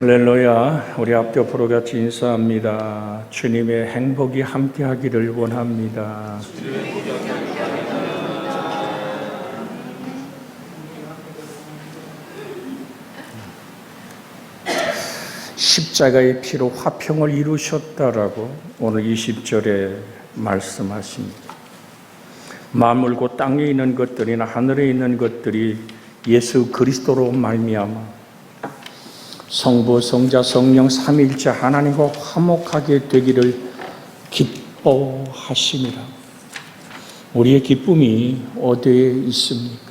할렐루야, 우리 앞옆으로 같이 인사합니다. 주님의 행복이 함께하기를 원합니다. 십자가의 피로 화평을 이루셨다라고 오늘 20절에 말씀하십니다. 만물고 땅에 있는 것들이나 하늘에 있는 것들이 예수 그리스도로 말미암아 성부, 성자, 성령 삼위일체 하나님과 화목하게 되기를 기뻐하심이라. 우리의 기쁨이 어디에 있습니까?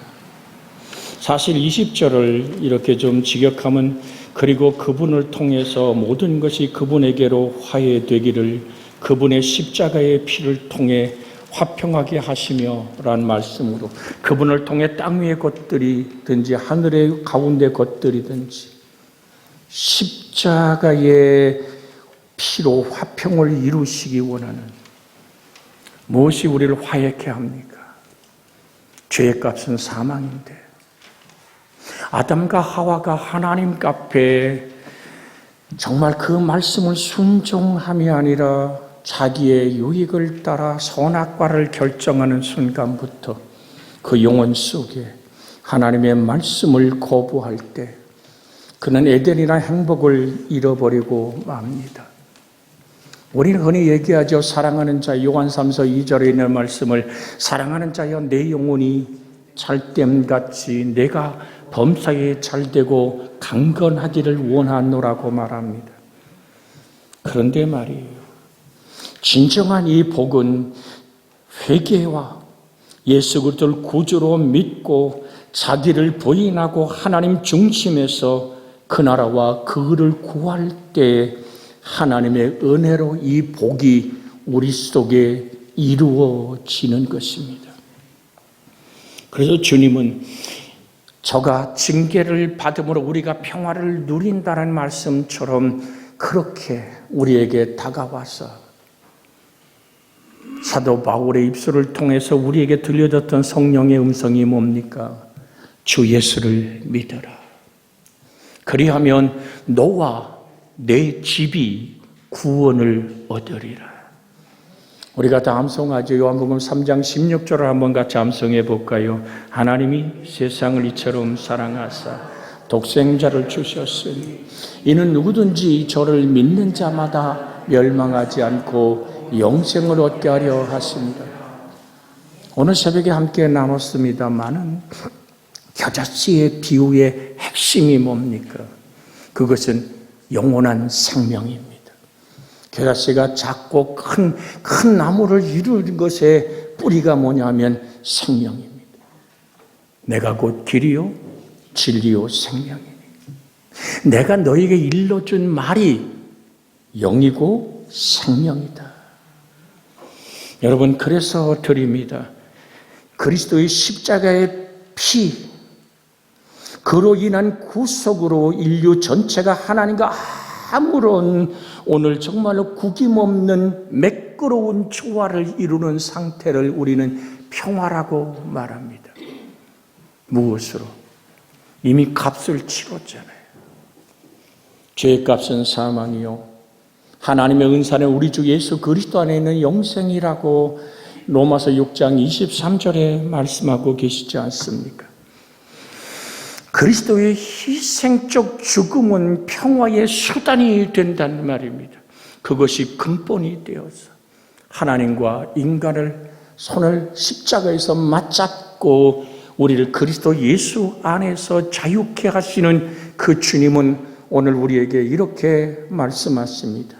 사실 20절을 이렇게 좀 직역하면 그리고 그분을 통해서 모든 것이 그분에게로 화해되기를 그분의 십자가의 피를 통해 화평하게 하시며 라는 말씀으로 그분을 통해 땅 위의 것들이든지 하늘의 가운데 것들이든지 십자가의 피로 화평을 이루시기 원하는 무엇이 우리를 화해케 합니까? 죄의 값은 사망인데 아담과 하와가 하나님 앞에 정말 그 말씀을 순종함이 아니라 자기의 유익을 따라 선악과를 결정하는 순간부터 그 영혼 속에 하나님의 말씀을 거부할 때 그는 에덴이나 행복을 잃어버리고 맙니다. 우리는 흔히 얘기하죠. 사랑하는 자, 요한 3서 2절에 있는 말씀을 사랑하는 자여 내 영혼이 잘됨같이 내가 범사에 잘되고 강건하기를 원하노라고 말합니다. 그런데 말이에요. 진정한 이 복은 회개와 예수 그리스도를 구주로 믿고 자기를 부인하고 하나님 중심에서 그 나라와 그 의를 구할 때 하나님의 은혜로 이 복이 우리 속에 이루어지는 것입니다. 그래서 주님은 저가 징계를 받음으로 우리가 평화를 누린다는 말씀처럼 그렇게 우리에게 다가와서 사도 바울의 입술을 통해서 우리에게 들려졌던 성령의 음성이 뭡니까? 주 예수를 믿어라. 그리하면 너와 내 집이 구원을 얻으리라. 우리가 다 암송하죠. 요한복음 3장 16절을 한번 같이 암송해 볼까요? 하나님이 세상을 이처럼 사랑하사 독생자를 주셨으니 이는 누구든지 저를 믿는 자마다 멸망하지 않고 영생을 얻게 하려 하십니다. 오늘 새벽에 함께 나눴습니다마는 겨자씨의 비유의 핵심이 뭡니까? 그것은 영원한 생명입니다. 겨자씨가 작고 큰 나무를 이루는 것의 뿌리가 뭐냐면 생명입니다. 내가 곧 길이요 진리요 생명이니 내가 너에게 일러준 말이 영이고 생명이다. 여러분, 그래서 드립니다. 그리스도의 십자가의 피, 그로 인한 구속으로 인류 전체가 하나님과 아무런 오늘 정말로 구김없는 매끄러운 조화를 이루는 상태를 우리는 평화라고 말합니다. 무엇으로? 이미 값을 치렀잖아요. 죄의 값은 사망이요 하나님의 은사는 우리 주 예수 그리스도 안에 있는 영생이라고 로마서 6장 23절에 말씀하고 계시지 않습니까? 그리스도의 희생적 죽음은 평화의 수단이 된다는 말입니다. 그것이 근본이 되어서 하나님과 인간을 손을 십자가에서 맞잡고 우리를 그리스도 예수 안에서 자유케 하시는 그 주님은 오늘 우리에게 이렇게 말씀하십니다.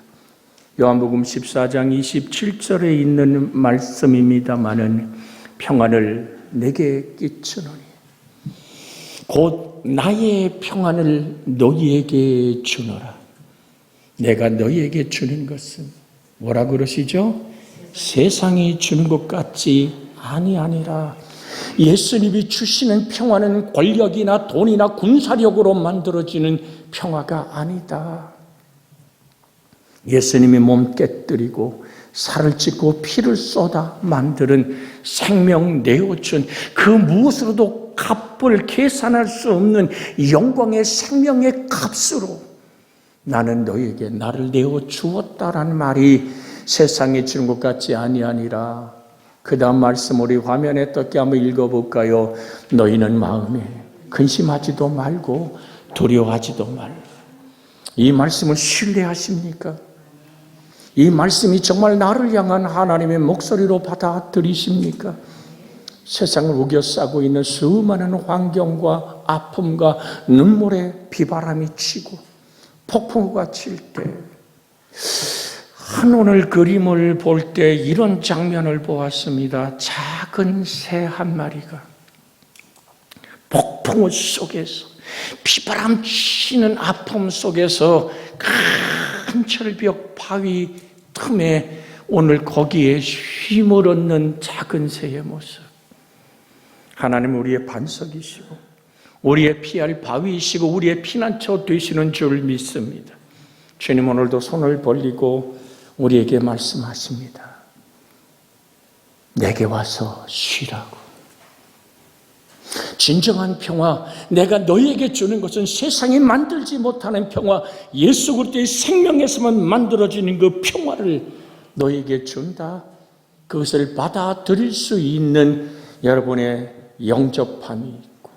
요한복음 14장 27절에 있는 말씀입니다마는 평안을 내게 끼치노니 곧 나의 평안을 너희에게 주노라. 내가 너희에게 주는 것은 뭐라 그러시죠? 세상이 주는 것 같지 아니하니라. 예수님이 주시는 평화는 권력이나 돈이나 군사력으로 만들어지는 평화가 아니다. 예수님이 몸 깨뜨리고 살을 찢고 피를 쏟아 만드는 생명 내어준 그 무엇으로도 값을 계산할 수 없는 영광의 생명의 값으로 나는 너에게 나를 내어 주었다라는 말이 세상에 주는 것 같지 아니하니라. 그 다음 말씀 우리 화면에 떴게 한번 읽어볼까요? 너희는 마음에 근심하지도 말고 두려워하지도 말라. 이 말씀을 신뢰하십니까? 이 말씀이 정말 나를 향한 하나님의 목소리로 받아들이십니까? 세상을 우겨싸고 있는 수많은 환경과 아픔과 눈물의 비바람이 치고 폭풍우가 칠 때, 오늘 그림을 볼 때 이런 장면을 보았습니다. 작은 새 한 마리가 폭풍우 속에서, 비바람 치는 아픔 속에서 큰 철벽 바위 틈에 오늘 거기에 쉼을 얻는 작은 새의 모습. 하나님은 우리의 반석이시고 우리의 피할 바위이시고 우리의 피난처 되시는 줄 믿습니다. 주님 오늘도 손을 벌리고 우리에게 말씀하십니다. 내게 와서 쉬라고. 진정한 평화, 내가 너희에게 주는 것은 세상이 만들지 못하는 평화, 예수 그리스도의 생명에서만 만들어지는 그 평화를 너희에게 준다. 그것을 받아들일 수 있는 여러분의 영접함이 있고,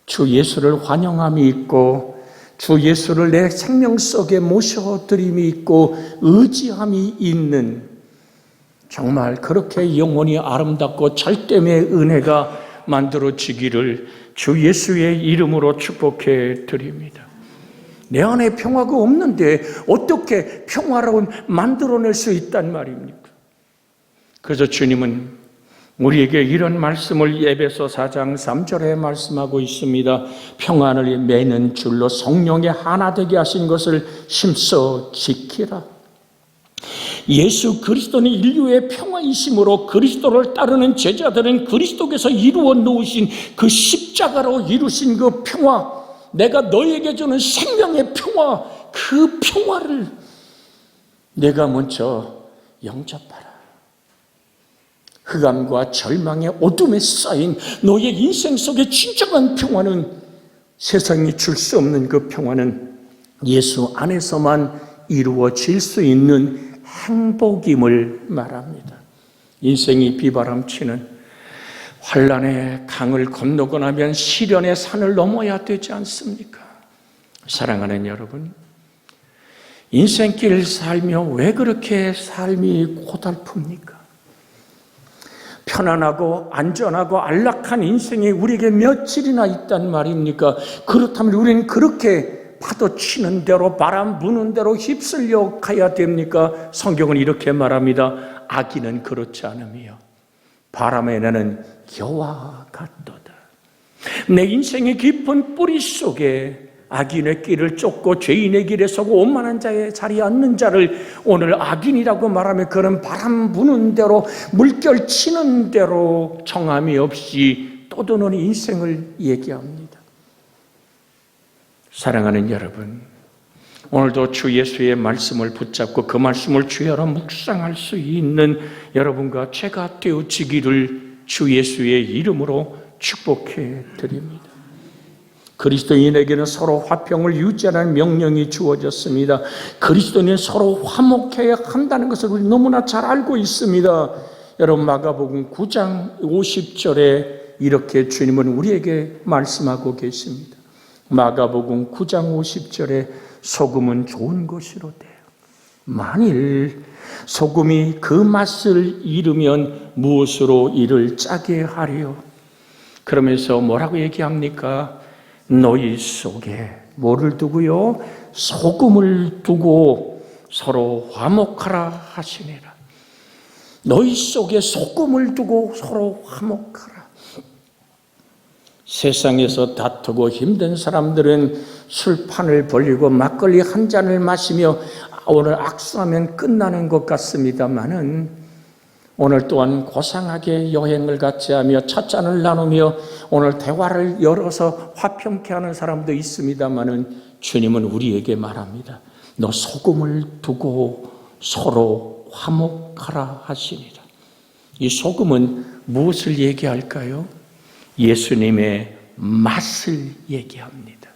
주 예수를 환영함이 있고, 주 예수를 내 생명 속에 모셔드림이 있고, 의지함이 있는, 정말 그렇게 영원히 아름답고 절대의 은혜가 만들어지기를 주 예수의 이름으로 축복해 드립니다. 내 안에 평화가 없는데 어떻게 평화로운 만들어낼 수 있단 말입니까? 그래서 주님은 우리에게 이런 말씀을 에베소 4장 3절에 말씀하고 있습니다. 평안을 매는 줄로 성령에 하나 되게 하신 것을 힘써 지키라. 예수 그리스도는 인류의 평화이심으로 그리스도를 따르는 제자들은 그리스도께서 이루어 놓으신 그 십자가로 이루신 그 평화, 내가 너에게 주는 생명의 평화, 그 평화를 내가 먼저 영접하라. 흑암과 절망의 어둠에 쌓인 너의 인생 속의 진정한 평화는, 세상이 줄 수 없는 그 평화는 예수 안에서만 이루어질 수 있는 행복임을 말합니다. 인생이 비바람치는 환난의 강을 건너고 나면 시련의 산을 넘어야 되지 않습니까? 사랑하는 여러분, 인생길 살며 왜 그렇게 삶이 고달픕니까? 편안하고 안전하고 안락한 인생이 우리에게 며칠이나 있단 말입니까? 그렇다면 우리는 그렇게 파도 치는 대로 바람 부는 대로 휩쓸려 가야 됩니까? 성경은 이렇게 말합니다. 악인은 그렇지 않으며 바람에 나는 겨와 같도다. 내 인생의 깊은 뿌리 속에 악인의 길을 쫓고 죄인의 길에 서고 오만한 자의 자리에 앉는 자를 오늘 악인이라고 말하며, 그런 바람 부는 대로 물결 치는 대로 정함이 없이 떠도는 인생을 얘기합니다. 사랑하는 여러분, 오늘도 주 예수의 말씀을 붙잡고 그 말씀을 주야로 묵상할 수 있는 여러분과 제가 되어지기를 주 예수의 이름으로 축복해 드립니다. 그리스도인에게는 서로 화평을 유지하라는 명령이 주어졌습니다. 그리스도인은 서로 화목해야 한다는 것을 우리 너무나 잘 알고 있습니다. 여러분, 마가복음 9장 50절에 이렇게 주님은 우리에게 말씀하고 계십니다. 마가복음 9장 50절에 소금은 좋은 것이로되 만일 소금이 그 맛을 잃으면 무엇으로 이를 짜게 하리요? 그러면서 뭐라고 얘기합니까? 너희 속에 뭐를 두고요? 소금을 두고 서로 화목하라 하시니라. 너희 속에 소금을 두고 서로 화목하라. 세상에서 다투고 힘든 사람들은 술판을 벌리고 막걸리 한 잔을 마시며 오늘 악수하면 끝나는 것 같습니다만은, 오늘 또한 고상하게 여행을 같이 하며 찻잔을 나누며 오늘 대화를 열어서 화평케 하는 사람도 있습니다만은, 주님은 우리에게 말합니다. 너 소금을 두고 서로 화목하라 하시니라. 이 소금은 무엇을 얘기할까요? 예수님의 맛을 얘기합니다.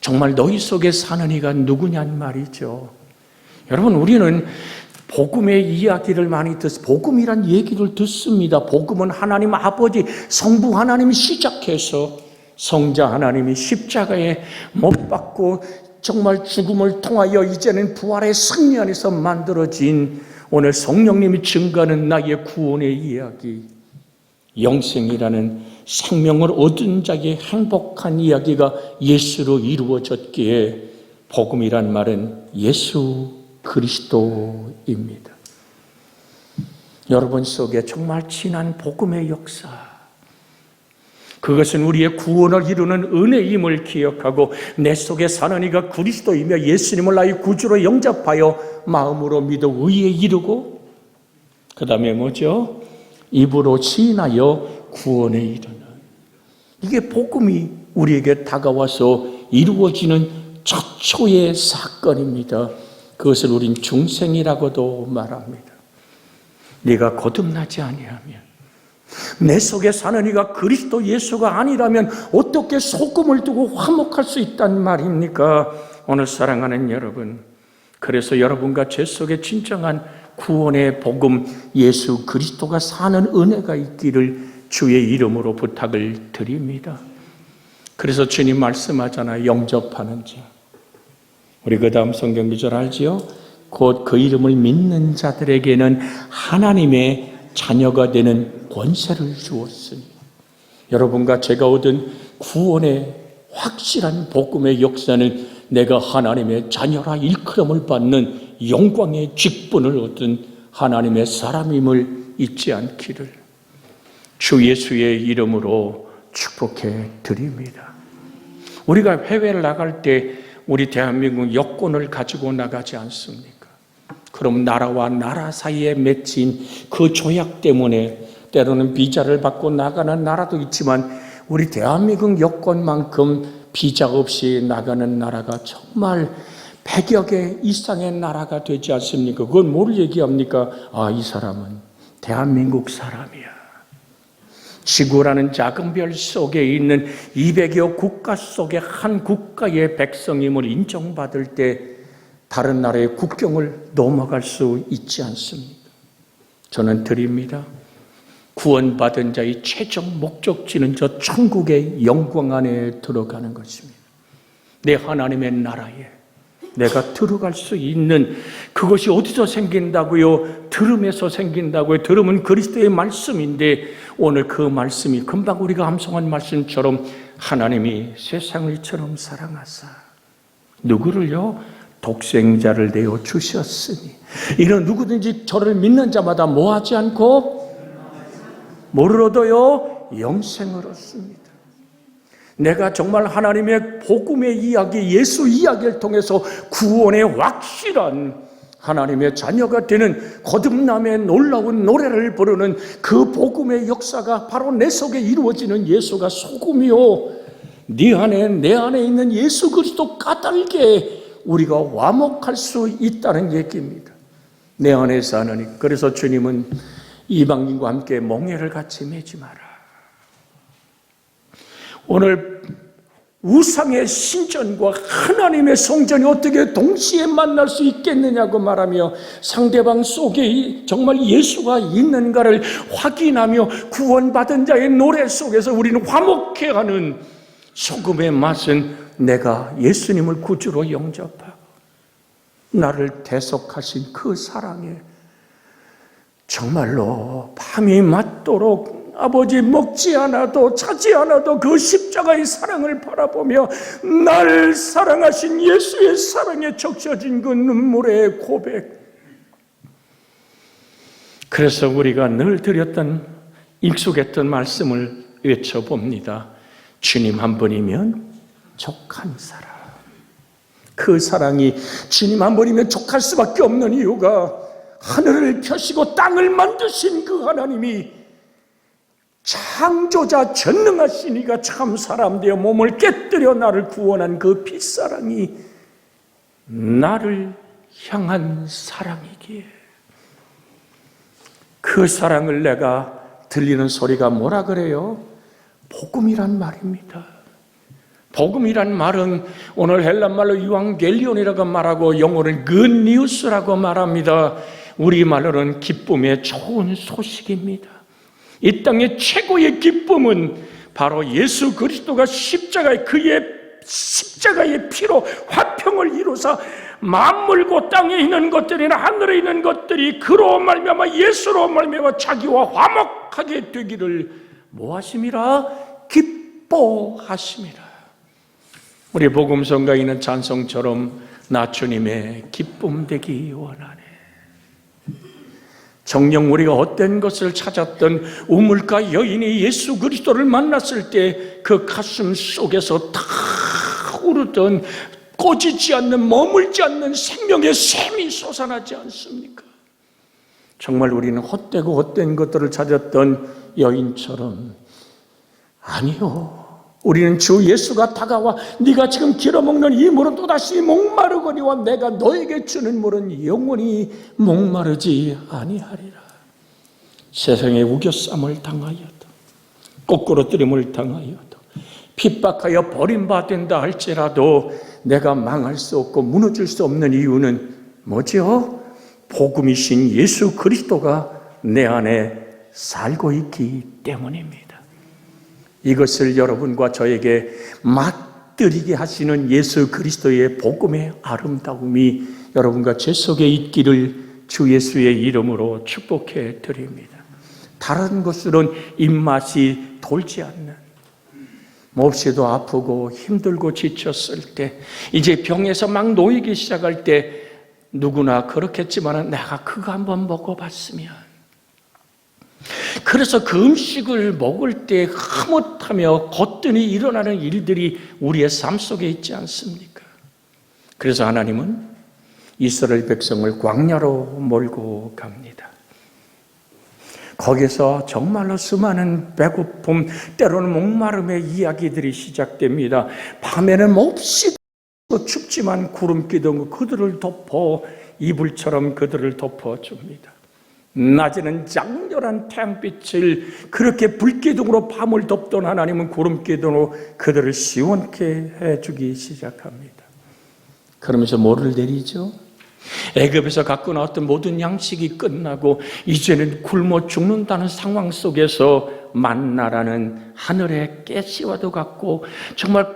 정말 너희 속에 사는 이가 누구냔 말이죠. 여러분, 우리는 복음의 이야기를 많이 복음이란 얘기를 듣습니다. 복음은 하나님 아버지, 성부 하나님이 시작해서 성자 하나님이 십자가에 못 박고 정말 죽음을 통하여 이제는 부활의 승리 안에서 만들어진 오늘 성령님이 증거하는 나의 구원의 이야기, 영생이라는 생명을 얻은 자의 행복한 이야기가 예수로 이루어졌기에 복음이란 말은 예수 그리스도입니다. 여러분 속에 정말 진한 복음의 역사, 그것은 우리의 구원을 이루는 은혜임을 기억하고 내 속에 사는 이가 그리스도이며 예수님을 나의 구주로 영접하여 마음으로 믿어 의에 이르고 그 다음에 뭐죠? 입으로 시인하여 구원에 이르는, 이게 복음이 우리에게 다가와서 이루어지는 최초의 사건입니다. 그것을 우린 중생이라고도 말합니다. 네가 거듭나지 아니하면, 내 속에 사는 이가 그리스도 예수가 아니라면 어떻게 소금을 두고 화목할 수 있단 말입니까? 오늘 사랑하는 여러분, 그래서 여러분과 제 속에 진정한 구원의 복음 예수 그리스도가 사는 은혜가 있기를 주의 이름으로 부탁을 드립니다. 그래서 주님 말씀하잖아요. 영접하는 자. 우리 그 다음 성경 구절 알지요? 곧 그 이름을 믿는 자들에게는 하나님의 자녀가 되는 권세를 주었으니, 여러분과 제가 얻은 구원의 확실한 복음의 역사는 내가 하나님의 자녀라 일컬음을 받는 영광의 직분을 얻은 하나님의 사람임을 잊지 않기를 주 예수의 이름으로 축복해 드립니다. 우리가 해외를 나갈 때 우리 대한민국 여권을 가지고 나가지 않습니까? 그럼 나라와 나라 사이에 맺힌 그 조약 때문에 때로는 비자를 받고 나가는 나라도 있지만 우리 대한민국 여권만큼 비자 없이 나가는 나라가 정말 100여 개 이상의 나라가 되지 않습니까? 그건 뭘 얘기합니까? 아, 이 사람은 대한민국 사람이야. 지구라는 작은 별 속에 있는 200여 국가 속의 한 국가의 백성임을 인정받을 때 다른 나라의 국경을 넘어갈 수 있지 않습니까? 저는 드립니다. 구원받은 자의 최종 목적지는 저 천국의 영광 안에 들어가는 것입니다. 내 하나님의 나라에 내가 들어갈 수 있는 그것이 어디서 생긴다고요? 들음에서 생긴다고요? 들음은 그리스도의 말씀인데 오늘 그 말씀이 금방 우리가 암송한 말씀처럼 하나님이 세상을 이처럼 사랑하사 누구를요? 독생자를 내어 주셨으니 이는 누구든지 저를 믿는 자마다 뭐하지 않고 뭐를 얻어요? 영생을 얻습니다. 내가 정말 하나님의 복음의 이야기, 예수 이야기를 통해서 구원의 확실한 하나님의 자녀가 되는 거듭남의 놀라운 노래를 부르는 그 복음의 역사가 바로 내 속에 이루어지는 예수가 소금이요, 네 안에 내 안에 있는 예수 그리스도 까닭에 우리가 화목할 수 있다는 얘기입니다. 내 안에 사느니. 그래서 주님은 이방인과 함께 멍에를 같이 매지 마라. 오늘 우상의 신전과 하나님의 성전이 어떻게 동시에 만날 수 있겠느냐고 말하며 상대방 속에 정말 예수가 있는가를 확인하며 구원받은 자의 노래 속에서 우리는 화목해하는 소금의 맛은 내가 예수님을 구주로 영접하고 나를 대속하신 그 사랑에 정말로 밤이 맞도록 아버지 먹지 않아도 자지 않아도 그 십자가의 사랑을 바라보며 날 사랑하신 예수의 사랑에 적셔진 그 눈물의 고백. 그래서 우리가 늘 드렸던 익숙했던 말씀을 외쳐봅니다. 주님 한 분이면 족한 사랑. 그 사랑이 주님 한 분이면 족할 수밖에 없는 이유가 하늘을 펴시고 땅을 만드신 그 하나님이 창조자 전능하신 이가 참 사람 되어 몸을 깨뜨려 나를 구원한 그 빛사랑이 나를 향한 사랑이기에 그 사랑을 내가 들리는 소리가 뭐라 그래요? 복음이란 말입니다. 복음이란 말은 오늘 헬란말로 유앙겔리온이라고 말하고 영어로는 굿뉴스라고 말합니다. 우리말로는 기쁨의 좋은 소식입니다. 이 땅의 최고의 기쁨은 바로 예수 그리스도가 그의 십자가의 피로 화평을 이루사 만물고 땅에 있는 것들이나 하늘에 있는 것들이 그로 말미암아 예수로 말미암아 자기와 화목하게 되기를 뭐하심이라? 기뻐하심이라. 우리 복음성가에 있는 찬송처럼 나 주님의 기쁨 되기 원하네. 정녕 우리가 헛된 것을 찾았던 우물가 여인이 예수 그리스도를 만났을 때 그 가슴 속에서 다 흐르던 꺼지지 않는, 머물지 않는 생명의 샘이 솟아나지 않습니까? 정말 우리는 헛되고 헛된 것들을 찾았던 여인처럼, 아니요, 우리는 주 예수가 다가와 네가 지금 길어먹는 이 물은 또다시 목마르거니와 내가 너에게 주는 물은 영원히 목마르지 아니하리라. 세상에 우겨쌈을 당하여도, 거꾸로뜨림을 당하여도, 핍박하여 버림받는다 할지라도 내가 망할 수 없고 무너질 수 없는 이유는 뭐죠? 복음이신 예수 그리스도가 내 안에 살고 있기 때문입니다. 이것을 여러분과 저에게 맛들이게 하시는 예수 그리스도의 복음의 아름다움이 여러분과 제 속에 있기를 주 예수의 이름으로 축복해 드립니다. 다른 것으로는 입맛이 돌지 않는, 몹시도 아프고 힘들고 지쳤을 때, 이제 병에서 막 놓이기 시작할 때 누구나 그렇겠지만 내가 그거 한번 먹어봤으면, 그래서 그 음식을 먹을 때 흐뭇하며 거뜬히 일어나는 일들이 우리의 삶 속에 있지 않습니까? 그래서 하나님은 이스라엘 백성을 광야로 몰고 갑니다. 거기서 정말로 수많은 배고픔, 때로는 목마름의 이야기들이 시작됩니다. 밤에는 몹시 춥지만 구름 기둥 그들을 덮어 이불처럼 그들을 덮어줍니다. 낮에는 장렬한 태양빛을 그렇게 불기둥으로 밤을 덮던 하나님은 구름 기둥으로 그들을 시원케 해주기 시작합니다. 그러면서 뭐를 내리죠? 애굽에서 갖고 나왔던 모든 양식이 끝나고 이제는 굶어 죽는다는 상황 속에서 만나라는 하늘의 가시와도 같고 정말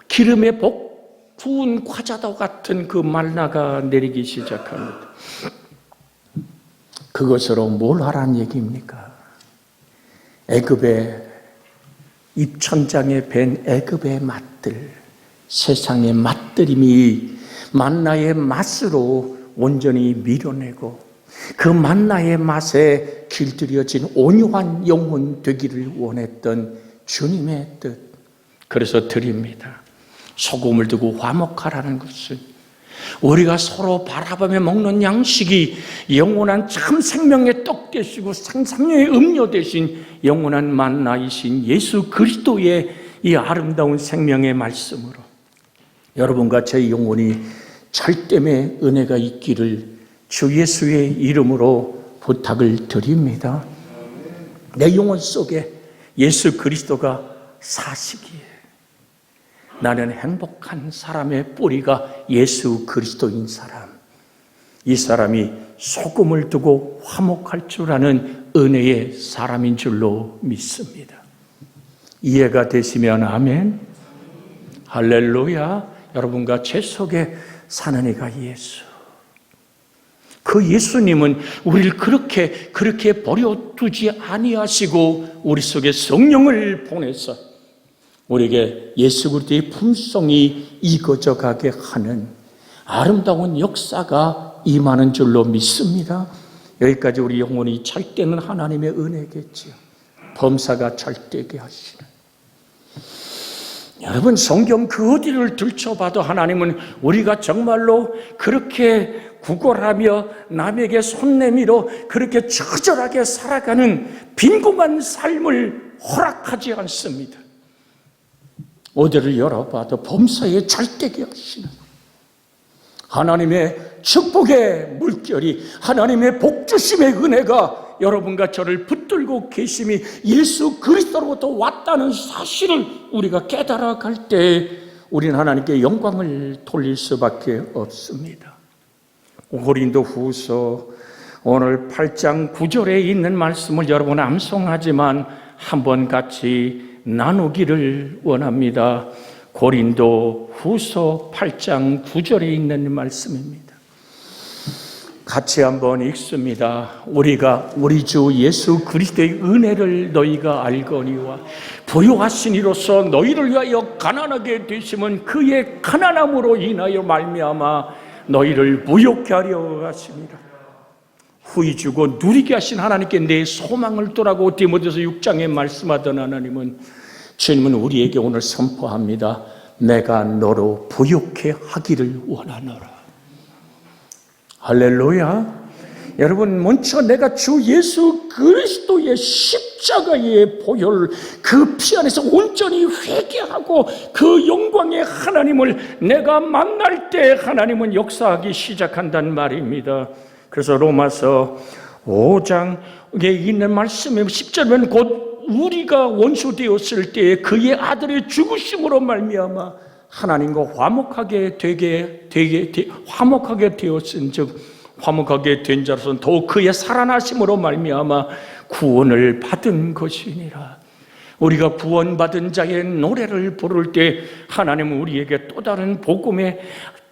기름에 구운 과자도 같은 그 만나가 내리기 시작합니다. 그것으로 뭘 하라는 얘기입니까? 애굽의 입천장에 밴 애굽의 맛들, 세상의 맛들임이 만나의 맛으로 온전히 밀어내고 그 만나의 맛에 길들여진 온유한 영혼 되기를 원했던 주님의 뜻. 그래서 드립니다. 소금을 두고 화목하라는 것은 우리가 서로 바라보며 먹는 양식이 영원한 참 생명의 떡 되시고 생명의 음료 되신 영원한 만나이신 예수 그리스도의 이 아름다운 생명의 말씀으로 여러분과 제 영혼이 절대의 은혜가 있기를 주 예수의 이름으로 부탁을 드립니다. 내 영혼 속에 예수 그리스도가 사시기에 나는 행복한 사람의 뿌리가 예수 그리스도인 사람, 이 사람이 소금을 두고 화목할 줄 아는 은혜의 사람인 줄로 믿습니다. 이해가 되시면 아멘. 할렐루야. 여러분과 제 속에 사는 이가 예수. 그 예수님은 우리를 그렇게 버려두지 아니하시고 우리 속에 성령을 보내서 우리에게 예수 그리스도의 품성이 익어져 가게 하는 아름다운 역사가 임하는 줄로 믿습니다. 여기까지 우리 영혼이 찰때는 하나님의 은혜겠지요. 범사가 찰되게 하시는. 여러분, 성경 그 어디를 들춰봐도 하나님은 우리가 정말로 그렇게 구걸하며 남에게 손 내밀어 그렇게 처절하게 살아가는 빈궁한 삶을 허락하지 않습니다. 어디를 열어봐도 범사에 찰되게 하시는 하나님의 축복의 물결이, 하나님의 복주심의 은혜가 여러분과 저를 붙들고 계심이 예수 그리스도로부터 왔다는 사실을 우리가 깨달아갈 때 우리는 하나님께 영광을 돌릴 수밖에 없습니다. 고린도후서 오늘 8장 9절에 있는 말씀을 여러분 암송하지만 한번 같이 나누기를 원합니다. 고린도후서 8장 9절에 있는 말씀입니다. 같이 한번 읽습니다. 우리가 우리 주 예수 그리스도의 은혜를 너희가 알거니와 부요하신 이로써 너희를 위하여 가난하게 되심은 그의 가난함으로 인하여 말미암아 너희를 부요케 하려 하심이라. 후히 주고 누리게 하신 하나님께 내 소망을 두라고 디모데서 6장에 말씀하던 하나님은, 주님은 우리에게 오늘 선포합니다. 내가 너로 부요케 하기를 원하노라. 할렐루야. 여러분, 먼저 내가 주 예수 그리스도의 십자가의 보혈, 그 피 안에서 온전히 회개하고 그 영광의 하나님을 내가 만날 때 하나님은 역사하기 시작한단 말입니다. 그래서 로마서 5장에 있는 말씀에 10절은 곧 우리가 원수 되었을 때 그의 아들의 죽으심으로 말미암아 하나님과 화목하게 되었은즉 화목하게 된 자로서는 더욱 그의 살아나심으로 말미암아 구원을 받은 것이니라. 우리가 구원받은 자의 노래를 부를 때 하나님은 우리에게 또 다른 복음의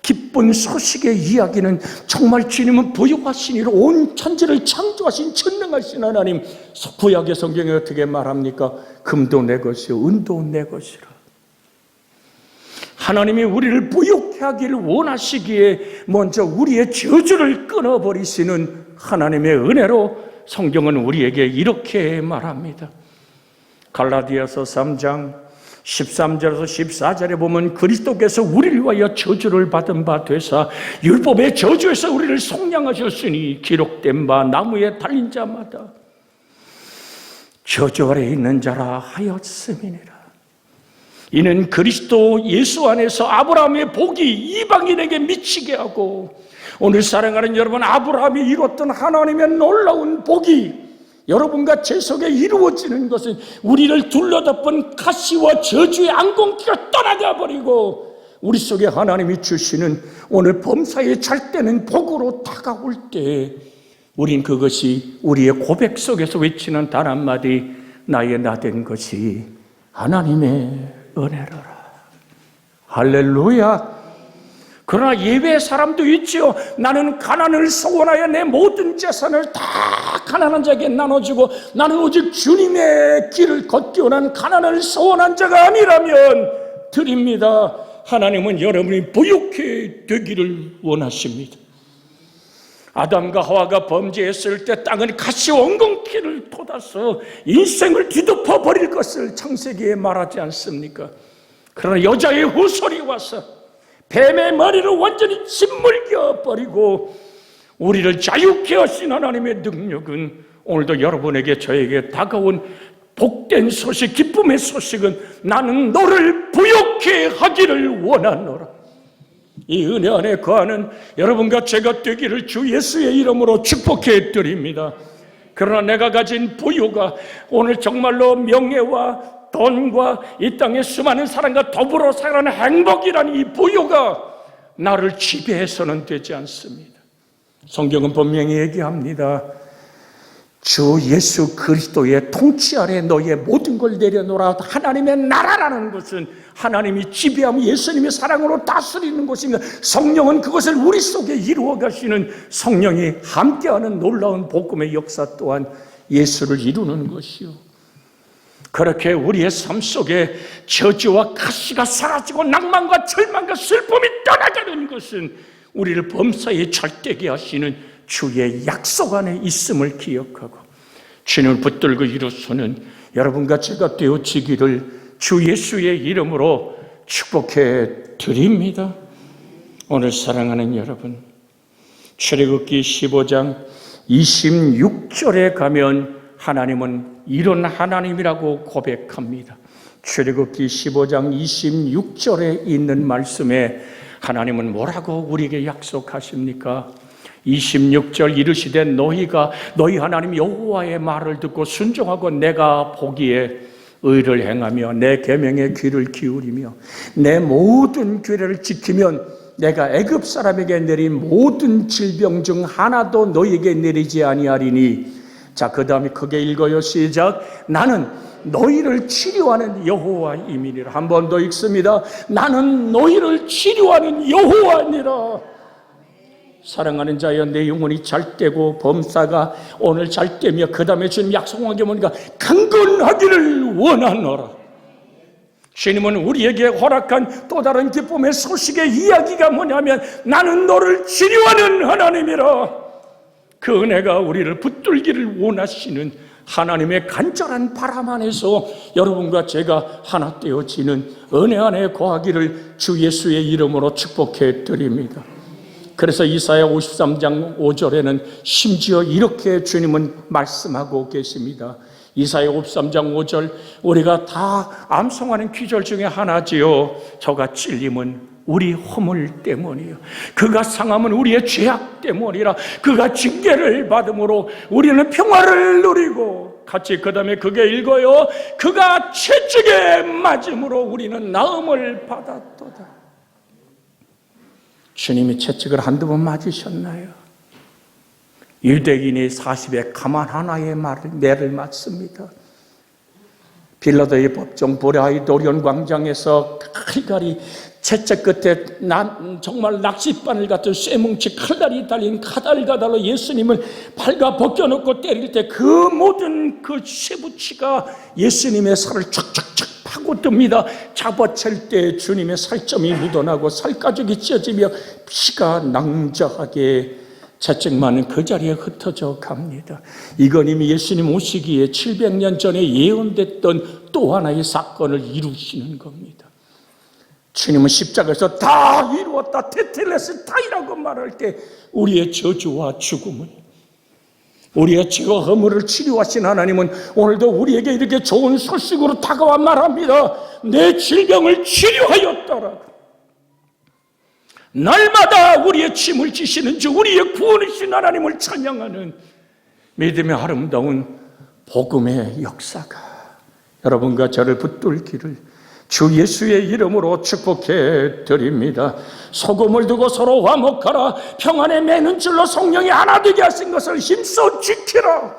기쁜 소식의 이야기는 정말 주님은 부요하신 이로 온 천지를 창조하신 전능하신 하나님. 구약의 성경에 어떻게 말합니까? 금도 내 것이요 은도 내 것이라. 하나님이 우리를 부요케 하기를 원하시기에 먼저 우리의 저주를 끊어버리시는 하나님의 은혜로 성경은 우리에게 이렇게 말합니다. 갈라디아서 3장 13절에서 14절에 보면 그리스도께서 우리를 위하여 저주를 받은 바 되사 율법의 저주에서 우리를 속량하셨으니 기록된 바 나무에 달린 자마다 저주 아래 있는 자라 하였음이니라. 이는 그리스도 예수 안에서 아브라함의 복이 이방인에게 미치게 하고, 오늘 사랑하는 여러분, 아브라함이 이뤘던 하나님의 놀라운 복이 여러분과 제 속에 이루어지는 것은 우리를 둘러덮은 가시와 저주의 안공기가 떠나가 버리고 우리 속에 하나님이 주시는 오늘 범사에 잘되는 복으로 다가올 때 우린 그것이 우리의 고백 속에서 외치는 단 한마디, 나의 나된 것이 하나님의 은혜로라. 할렐루야. 그러나 예외의 사람도 있지요. 나는 가난을 소원하여 내 모든 재산을 다 가난한 자에게 나눠주고 나는 오직 주님의 길을 걷기 원한 가난을 소원한 자가 아니라면 드립니다. 하나님은 여러분이 부유케 되기를 원하십니다. 아담과 하와가 범죄했을 때 땅은 가시와 엉겅퀴를 돋아서 인생을 뒤덮어 버릴 것을 창세기에 말하지 않습니까? 그러나 여자의 후손이 와서 뱀의 머리를 완전히 짓물겨 버리고 우리를 자유케 하신 하나님의 능력은 오늘도 여러분에게 저에게 다가온 복된 소식, 기쁨의 소식은 나는 너를 부요케 하기를 원하노라. 이 은혜 안에 거하는 여러분과 제가 되기를 주 예수의 이름으로 축복해 드립니다. 그러나 내가 가진 부요가 오늘 정말로 명예와 돈과 이 땅의 수많은 사람과 더불어 살아가는 행복이라는 이 부요가 나를 지배해서는 되지 않습니다. 성경은 분명히 얘기합니다. 주 예수 그리스도의 통치 아래 너희의 모든 걸 내려놓으라. 하나님의 나라라는 것은 하나님이 지배하며 예수님의 사랑으로 다스리는 것입니다. 성령은 그것을 우리 속에 이루어 가시는 성령이 함께하는 놀라운 복음의 역사 또한 예수를 이루는 것이요. 그렇게 우리의 삶 속에 저주와 가시가 사라지고 낭만과 절망과 슬픔이 떠나가는 것은 우리를 범사에 잘되게 하시는 주의 약속 안에 있음을 기억하고 주님을 붙들고 이루서는 여러분과 제가 되어지기를 주 예수의 이름으로 축복해 드립니다. 오늘 사랑하는 여러분, 출애굽기 15장 26절에 가면 하나님은 이런 하나님이라고 고백합니다. 출애굽기 15장 26절에 있는 말씀에 하나님은 뭐라고 우리에게 약속하십니까? 26절 이르시되 너희 하나님 여호와의 말을 듣고 순종하고 내가 보기에 의를 행하며 내 계명에 귀를 기울이며 내 모든 규례를 지키면 내가 애굽 사람에게 내린 모든 질병 중 하나도 너희에게 내리지 아니하리니. 자, 그 다음에 크게 읽어요. 시작. 나는 너희를 치료하는 여호와이니라. 한 번 더 읽습니다. 나는 너희를 치료하는 여호와니라. 사랑하는 자여, 내 영혼이 잘 때고 범사가 오늘 잘 때며 그 다음에 주님 약속한 게 뭔가 강건하기를 원하노라. 주님은 우리에게 허락한 또 다른 기쁨의 소식의 이야기가 뭐냐면 나는 너를 치료하는 하나님이라. 그 은혜가 우리를 붙들기를 원하시는 하나님의 간절한 바람 안에서 여러분과 제가 하나 되어지는 은혜 안에 거하기를 주 예수의 이름으로 축복해 드립니다. 그래서 이사야 53장 5절에는 심지어 이렇게 주님은 말씀하고 계십니다. 이사야 53장 5절, 우리가 다 암송하는 귀절 중에 하나지요. 저가 찔림은 우리 허물 때문이요, 그가 상함은 우리의 죄악 때문이라. 그가 징계를 받음으로 우리는 평화를 누리고, 같이 그 다음에 그게 읽어요. 그가 채찍에 맞음으로 우리는 나음을 받았도다. 주님이 채찍을 한두 번 맞으셨나요? 유대인이 40에 가만 하나의 매를 맞습니다. 빌라도의 법정 보라이도리온 광장에서 칼갈이 채찍 끝에 정말 낚싯바늘 같은 쇠뭉치 칼날이 달린 카달가달로 예수님을 발가 벗겨놓고 때릴 때 그 모든 그 쇠붙이가 예수님의 살을 촥촥촥 파고듭니다. 잡아챌 때 주님의 살점이 묻어나고 살가죽이 찢어지며 피가 낭자하게 채찍만은 그 자리에 흩어져 갑니다. 이건 이미 예수님 오시기에 700년 전에 예언됐던 또 하나의 사건을 이루시는 겁니다. 주님은 십자가에서 다 이루었다, 테텔레스타이라고 말할 때 우리의 저주와 죽음을, 우리의 죄와 허물을 치료하신 하나님은 오늘도 우리에게 이렇게 좋은 소식으로 다가와 말합니다. 내 질병을 치료하였더라. 날마다 우리의 짐을 지시는 주, 우리의 구원이신 하나님을 찬양하는 믿음의 아름다운 복음의 역사가 여러분과 저를 붙들기를 주 예수의 이름으로 축복해 드립니다. 소금을 두고 서로 화목하라. 평안에 매는 줄로 성령이 하나 되게 하신 것을 힘써 지키라.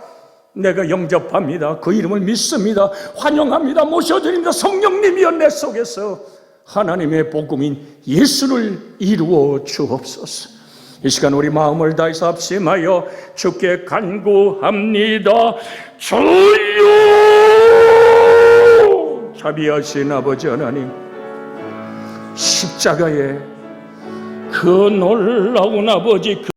내가 영접합니다. 그 이름을 믿습니다. 환영합니다. 모셔드립니다. 성령님이여 내 속에서 하나님의 복음인 예수를 이루어 주옵소서. 이 시간 우리 마음을 다해서 합심하여 주께 간구합니다. 주여, 자비하신 아버지 하나님, 십자가에 그 놀라운 아버지